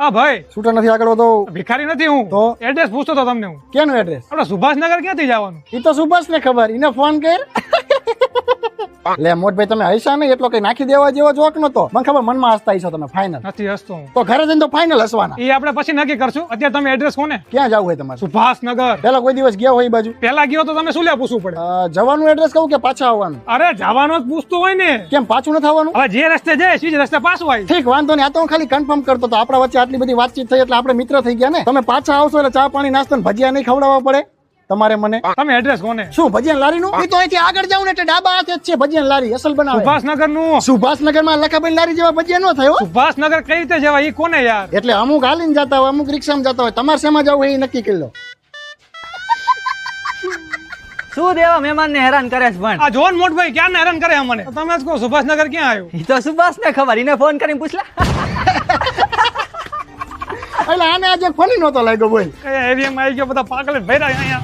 હા ભાઈ, છૂટા નથી આગળ તો ભિખારી નથી હું. તો? એડ્રેસ પૂછતો હતો તમને હું. ક્યાંનું એડ્રેસ? આપણે સુભાષનગર ક્યાંથી જવાનું? એ તો સુભાષ ને ખબર, એને ફોન કર. લે મોટભાઈ, તમે હૈસા નહીં, એટલો કઈ નાખી દેવા જેવો જોક નતો. મને ખબર મનમાં હસતા હશો તમે. ફાઇનલ નથી હસતો હું. તો ઘરે જઈને તો ફાઇનલ હસવાના. એ આપણે પછી નક્કી કરશું. અત્યારે તમે એડ્રેસ કોને? ક્યાં જવું હોય તમારે? સુભાષનગર. પેલા કોઈ દિવસ ગયા હોય એ બાજુ? પેલા ગયો તો તમે શું લે પૂછવું પડે? જવાનું એડ્રેસ કહું કે પાછા આવવાનું? અરે જવાનો જ પૂછતું હોય ને. કેમ પાછું નથી આવવાનું? હવે જે રસ્તે જાય એ જ રસ્તે પાછું આવી. ઠીક, વાંધો નહીં. આ તો હું ખાલી કન્ફર્મ કરતો હતો. આપણા વચ્ચે આટલી બધી વાતચીત થઈ એટલે આપણે મિત્ર થઈ ગયા ને. તમે પાછા આવશો એટલે ચા પાણી નાસ્તો ને ભજીયા નહીં ખવડાવવા પડે તમારે મને. તમે એડ્રેસ કોને? શું ભજીયા લારી નું? એ તો અહીંથી આગળ જાવ ને એટલે ડાબા હાથે જ છે ભજીયા લારી, અસલ બનાવે. સુભાષનગર નું. સુભાષનગર માં લખાભાઈ લારી જેવા ભજીયા ન થાય હો. સુભાષનગર કઈ રીતે જવાય? એ કોને યાર? એટલે અમુક હાલીને જતા હોય, અમુક રિક્ષામાં જતા હોય. તમારે શેમાં જવું એ નક્કી કરી લો. શું દેવા મહેમાન ને હેરાન કરે છે પણ? આ જોન મોટભાઈ ક્યાં હેરાન કરે અમને? તમે જ કહો સુભાષનગર ક્યાં આવ્યું? ઈ તો સુભાષ ને ખબર, એને ફોન કરીને પૂછલા. એટલે આને આજે ફોની નહોતો લાગ્યો બોલ. કયા એરિયામાં આવી ગયો? બધા પાગલ જ ભર્યા અહીંયા.